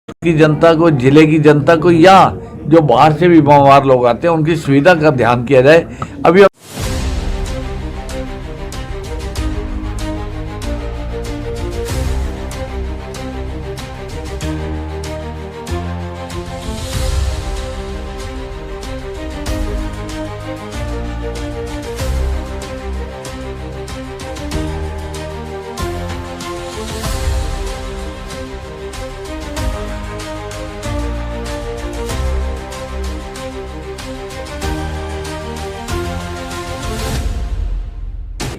की जनता को, जिले की जनता को या जो बाहर से भी बीमार लोग आते हैं उनकी सुविधा का ध्यान किया जाए। अभी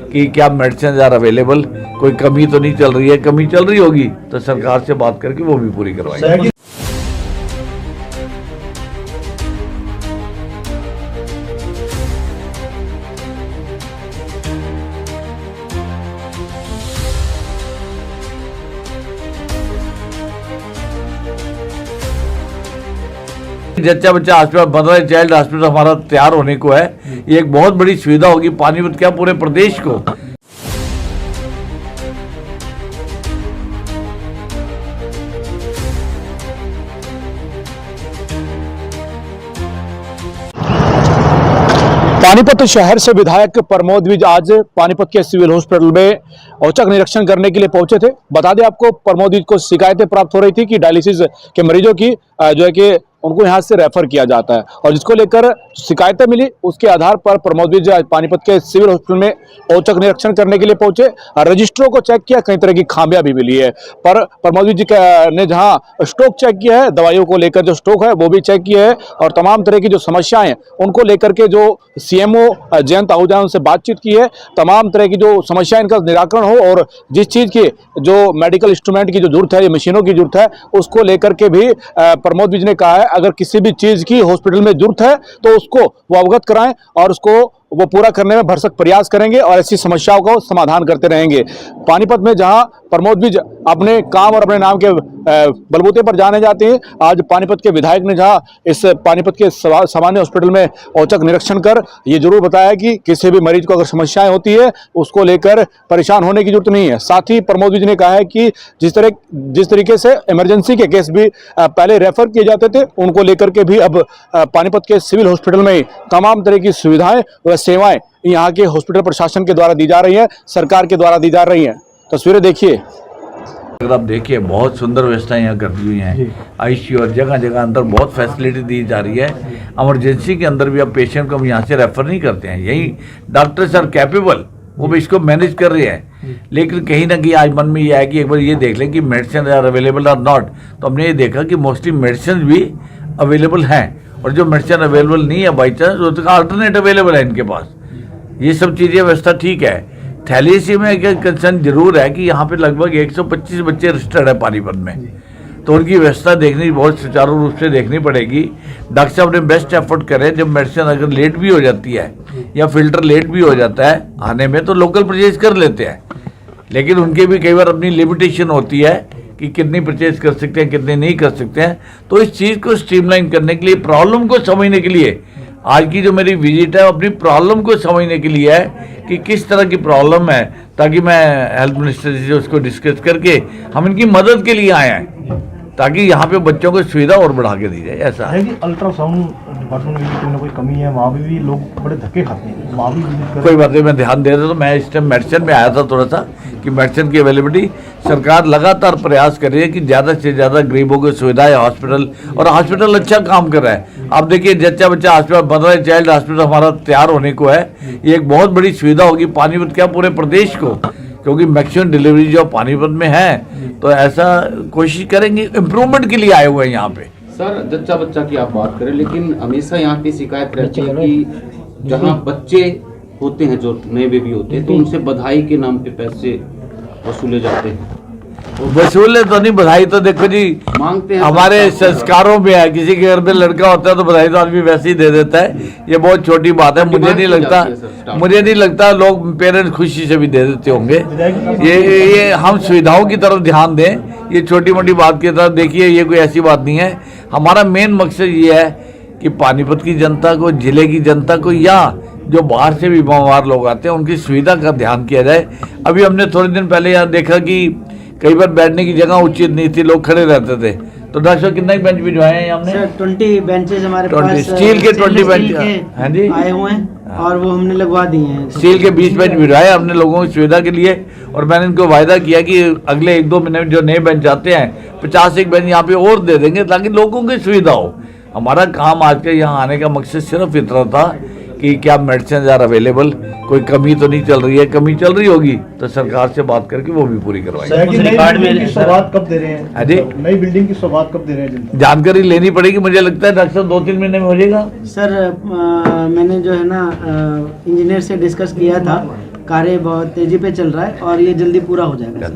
कि क्या मेडिसिन आर अवेलेबल, कोई कमी तो नहीं चल रही है। कमी चल रही होगी तो सरकार से बात करके वो भी पूरी करवाएंगे। जच्चा बच्चा हॉस्पिटल बन रहा है, चाइल्ड हॉस्पिटल हमारा तैयार होने को है। ये एक बहुत बड़ी सुविधा होगी पानीपत क्या पूरे प्रदेश को। पानीपत शहर से विधायक प्रमोद द्विज आज पानीपत के सिविल हॉस्पिटल में औचक निरीक्षण करने के लिए पहुंचे थे। बता दें आपको, प्रमोद द्विज को शिकायतें प्राप्त हो रही थी कि डायलिसिस के मरीजों की जो है कि उनको यहां से रेफर किया जाता है, और जिसको लेकर शिकायतें मिली उसके आधार पर प्रमोद द्विज आज पानीपत के सिविल हॉस्पिटल में औचक निरीक्षण करने के लिए पहुंचे। रजिस्टरों को चेक किया, कई तरह की खामियां भी मिली है, पर प्रमोद द्विज ने जहां स्टॉक चेक किया है, दवाइयों को लेकर जो स्टॉक है वो भी चेक किया है, और तमाम तरह की जो समस्याएं उनको लेकर के जो सीएमओ जयंत आहूजा उनसे बातचीत की है, तमाम तरह की जो समस्या इनका निराकरण हो, और जिस चीज की जो मेडिकल इंस्ट्रूमेंट की जो जरूरत है, ये मशीनों की जरूरत है, उसको लेकर के भी प्रमोद द्विज ने कहा है अगर किसी भी चीज की हॉस्पिटल में जरूरत है तो उसको वो अवगत कराएं और उसको वो पूरा करने में भरसक प्रयास करेंगे और ऐसी समस्याओं का समाधान करते रहेंगे। पानीपत में जहां प्रमोद द्विज अपने काम और अपने नाम के बलबूते पर जाने जाते हैं, आज पानीपत के विधायक ने जहां इस पानीपत के सामान्य हॉस्पिटल में औचक निरीक्षण कर ये जरूर बताया कि किसी भी मरीज को अगर समस्याएं होती है उसको लेकर परेशान होने की जरूरत नहीं है। साथ ही प्रमोद द्विज ने कहा है कि जिस तरीके से इमरजेंसी के केस भी पहले रेफर किए जाते थे, उनको लेकर के भी अब पानीपत के सिविल हॉस्पिटल में तमाम तरह की सुविधाएं व सेवाएं यहाँ के हॉस्पिटल प्रशासन के द्वारा दी जा रही है, सरकार के द्वारा दी जा रही है। तस्वीरें देखिए, अगर आप देखिए बहुत सुंदर व्यवस्थाएं यहाँ कर दी हुई हैं। आईसीयू और जगह जगह अंदर बहुत फैसिलिटी दी जा रही है। इमरजेंसी के अंदर भी अब पेशेंट को हम यहाँ से रेफर नहीं करते हैं, यही डॉक्टर्स आर कैपेबल, वो भी इसको मैनेज कर रहे हैं। लेकिन कहीं ना कहीं आज मन में ये है कि एक बार ये देख लें कि मेडिसिन आर अवेलेबल और नॉट। तो हमने ये देखा कि मोस्टली मेडिसिन भी अवेलेबल हैं, और जो मेडिसिन अवेलेबल नहीं है बाई चांस उसका अल्टरनेट अवेलेबल है इनके पास। ये सब चीज़ें व्यवस्था ठीक है। थैलेसीमिया में एक कंसर्न जरूर है कि यहाँ पे लगभग 125 बच्चे रजिस्टर्ड है पानीपत में, तो उनकी व्यवस्था देखनी बहुत सुचारू रूप से देखनी पड़ेगी। डॉक्टर साहब ने बेस्ट एफर्ट करें, जब मेडिसिन अगर लेट भी हो जाती है या फिल्टर लेट भी हो जाता है आने में तो लोकल परचेज कर लेते हैं, लेकिन उनके भी कई बार अपनी लिमिटेशन होती है कि कितनी परचेज कर सकते हैं कितने नहीं कर सकते हैं। तो इस चीज़ को स्ट्रीमलाइन करने के लिए, प्रॉब्लम को समझने के लिए आज की जो मेरी विजिट है अपनी प्रॉब्लम को समझने के लिए है कि किस तरह की प्रॉब्लम है, ताकि मैं हेल्थ मिनिस्टर जी से उसको डिस्कस करके हम इनकी मदद के लिए आए हैं ताकि यहाँ पे बच्चों को सुविधा और बढ़ा के दी जाए। ऐसा है कि अल्ट्रासाउंड डिपार्टमेंट में कोई ना कोई कमी है, वहाँ भी लोग बड़े धक्के खाते हैं, वहाँ भी कोई बात नहीं, मैं ध्यान दे रहा था। मैं इस टाइम मेडिसिन में आया था थोड़ा सा कि मेडिसिन की अवेलेबिलिटी सरकार लगातार प्रयास कर रही है कि ज़्यादा से ज़्यादा गरीबों को सुविधाएं हॉस्पिटल, और हॉस्पिटल अच्छा काम कर रहा है। आप देखिए जच्चा बच्चा हॉस्पिटल बन रहा है, चाइल्ड हॉस्पिटल हमारा तैयार होने को है। ये एक बहुत बड़ी सुविधा होगी पानीपत क्या पूरे प्रदेश को, क्योंकि मैक्सिमम डिलीवरी जो पानीपत में है, तो ऐसा कोशिश करेंगे। इम्प्रूवमेंट के लिए आए हुए हैं यहाँ पे। सर जच्चा बच्चा की आप बात करें, लेकिन हमेशा यहाँ की शिकायत रहती है कि जहाँ बच्चे होते हैं जो नए बेबी होते हैं तो उनसे बधाई के नाम पे पैसे वसूले जाते हैं। वसूले तो नहीं, बधाई तो देखो जी मांगते हैं, हमारे संस्कारों में है। किसी के घर में लड़का होता है तो बधाई तो आदमी वैसे ही दे देता है, ये बहुत छोटी बात है। मुझे नहीं लगता लोग पेरेंट्स खुशी से भी दे देते होंगे। ये हम सुविधाओं की तरफ ध्यान दें, ये छोटी मोटी बात की तरफ देखिए, ये कोई ऐसी बात नहीं है। हमारा मेन मकसद ये है कि पानीपत की जनता को, जिले की जनता को या जो बाहर से भी बीमार लोग आते हैं उनकी सुविधा का ध्यान किया जाए। अभी हमने थोड़े दिन पहले यहाँ देखा कि कई बार बैठने की जगह उचित नहीं थी, लोग खड़े रहते थे, तो तो डॉक्टर साहब कितने बेंच भिजवाए हैं हमने? सर 20 बेंचेस हमारे 20 पास स्टील के 20 बेंच के हाँ जी आए हुए हैं और वो हमने लगवा दिए हैं। स्टील के 20 बेंच भिजवाए हमने लोगों की सुविधा के लिए, और मैंने इनको वायदा किया कि अगले 1-2 महीने में जो नए बेंच आते हैं 50 एक बेंच यहाँ पे और दे देंगे ताकि लोगों की सुविधा हो। हमारा काम आज के यहाँ आने का मकसद सिर्फ इतना था कि क्या मेडिसिन आर अवेलेबल, कोई कमी तो नहीं चल रही है, कमी चल रही होगी तो सरकार से बात करके वो भी पूरी करवाएंगे। सर की नई बिल्डिंग की शुरुआत कब दे रहे हैं? हाँ जी, नई बिल्डिंग की शुरुआत कब दे रहे हैं? जानकारी लेनी पड़ेगी, मुझे लगता है डॉक्टर साहब 2-3 महीने में हो जाएगा। सर मैंने जो है ना इंजीनियर से डिस्कस किया था, कार्य बहुत तेजी पे चल रहा है और ये जल्दी पूरा हो जाएगा।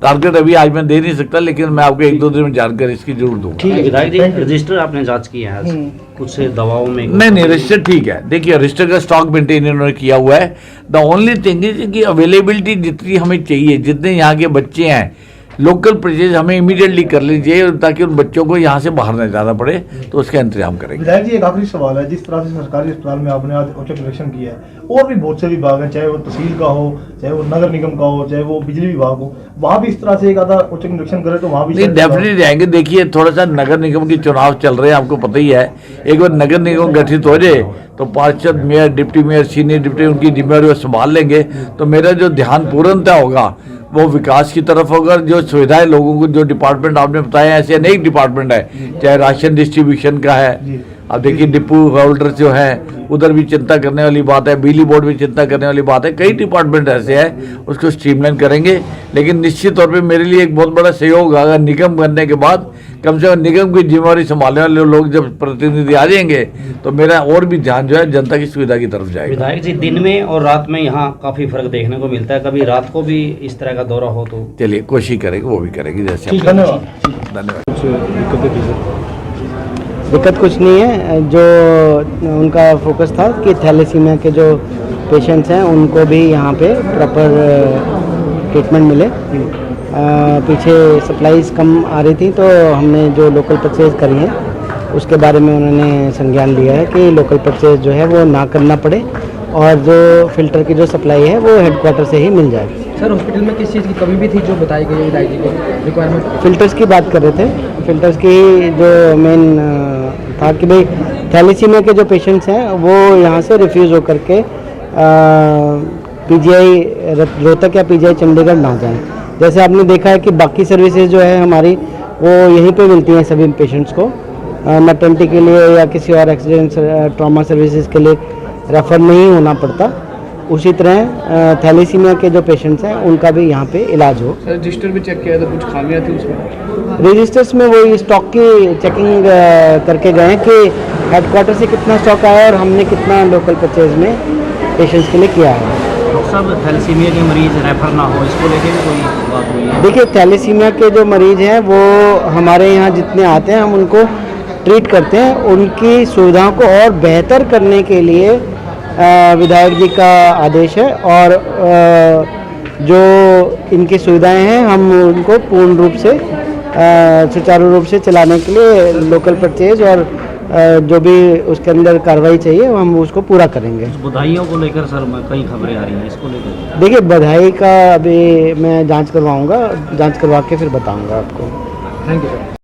टारगेट अभी आज मैं दे नहीं सकता, लेकिन मैं आपको 1-2 दिन में जानकारी इसकी जरूर दूंगा। ठीक है विधायक जी, रजिस्टर आपने जांच किया है कुछ दवाओं में? नहीं रजिस्टर ठीक है। देखिए रजिस्टर का स्टॉक मेंटेन इन्होंने किया हुआ है। द ओनली थिंग इज कि अवेलेबिलिटी जितनी हमें चाहिए, जितने यहाँ के बच्चे हैं, लोकल परचेज हमें इमीडिएटली कर लीजिए ताकि उन बच्चों को यहाँ से बाहर न जाना पड़े, तो उसका इंतजाम करेंगे। विधायक जी एक आखिरी सवाल है, जिस तरह से सरकारी अस्पताल में आपने आज औचक निरीक्षण किया है, और भी बहुत से विभाग हैं, चाहे वो तहसील का हो, चाहे वो नगर निगम का हो, चाहे वो बिजली विभाग हो, वहाँ भी इस तरह से एक आधा औचक निरीक्षण करे तो वहाँ भी नहीं डेफिनेटली जाएंगे। देखिए थोड़ा सा नगर निगम की चुनाव चल रहे हैं, आपको पता ही है। एक बार नगर निगम गठित हो जाए तो पार्षद, mayor, deputy mayor, senior deputy उनकी जिम्मेदारी वो संभाल लेंगे, तो मेरा जो ध्यान पूर्णतः होगा वो विकास की तरफ होगा। जो सुविधाएं लोगों को, जो डिपार्टमेंट आपने बताया, ऐसे अनेक डिपार्टमेंट है, चाहे राशन डिस्ट्रीब्यूशन का है, अब देखिए डिपो होल्डर जो है उधर भी चिंता करने वाली बात है, बिजली बोर्ड भी चिंता करने वाली बात है, कई डिपार्टमेंट ऐसे हैं, उसको स्ट्रीमलाइन करेंगे। लेकिन निश्चित तौर पे मेरे लिए एक बहुत बड़ा सहयोग होगा निगम बनने के बाद, कम से कम निगम की जिम्मेवारी संभालने वाले लोग जब प्रतिनिधि आ जाएंगे तो मेरा और भी ध्यान जो है जनता की सुविधा की तरफ जाएगा। विधायक जी दिन में और रात में यहाँ काफी फर्क देखने को मिलता है, कभी रात को भी इस तरह का दौरा हो तो? चलिए कोशिश करेंगे, वो भी करेंगे जैसे। धन्यवाद। दिक्कत कुछ नहीं है, जो उनका फोकस था कि थैलेसीमिया के जो पेशेंट्स हैं उनको भी यहाँ पे प्रॉपर ट्रीटमेंट मिले। पीछे सप्लाईज कम आ रही थी तो हमने जो लोकल परचेज करी है उसके बारे में उन्होंने संज्ञान लिया है कि लोकल परचेज जो है वो ना करना पड़े और जो फिल्टर की जो सप्लाई है वो हेडक्वार्टर से ही मिल जाए। सर हॉस्पिटल में किस चीज़ की कमी भी थी जो बताई गई है विधायक जी को रिक्वायरमेंट? फिल्टर्स की बात कर रहे थे, फिल्टर्स की जो मेन था कि भाई थैलेसीमिया के जो पेशेंट्स हैं वो यहाँ से रिफ्यूज़ होकर के पीजीआई रोहतक या पीजीआई चंडीगढ़ ना जाएं। जैसे आपने देखा है कि बाकी सर्विसेज जो है हमारी वो यहीं पे मिलती हैं सभी पेशेंट्स को, मैटर्निटी के लिए या किसी और एक्सीडेंट ट्रॉमा सर्विसेज के लिए रेफ़र नहीं होना पड़ता। उसी तरह थैलेसीमिया के जो पेशेंट्स हैं उनका भी यहाँ पे इलाज हो। सर रजिस्टर भी चेक किया था, कुछ खामियां थी उसमें? रजिस्टर्स में वही स्टॉक की चेकिंग करके गए कि हेडक्वार्टर से कितना स्टॉक आया और हमने कितना लोकल परचेज में पेशेंट्स के लिए किया है। डॉक्टर साहब थैलेसीमिया के मरीज रेफर ना हो, इसको लेके भी कोई बात हुई है? देखिए थैलेसीमिया के जो मरीज हैं वो हमारे यहाँ जितने आते हैं हम उनको ट्रीट करते हैं। उनकी सुविधाओं को और बेहतर करने के लिए विधायक जी का आदेश है और जो इनकी सुविधाएं हैं हम उनको पूर्ण रूप से सुचारू रूप से चलाने के लिए लोकल परचेज और जो भी उसके अंदर कार्रवाई चाहिए हम उसको पूरा करेंगे। बधाइयों को लेकर सर कई खबरें आ रही हैं, इसको लेकर? देखिए बधाई का अभी मैं जांच करवाऊंगा, जांच करवा के फिर बताऊंगा आपको। Thank you sir.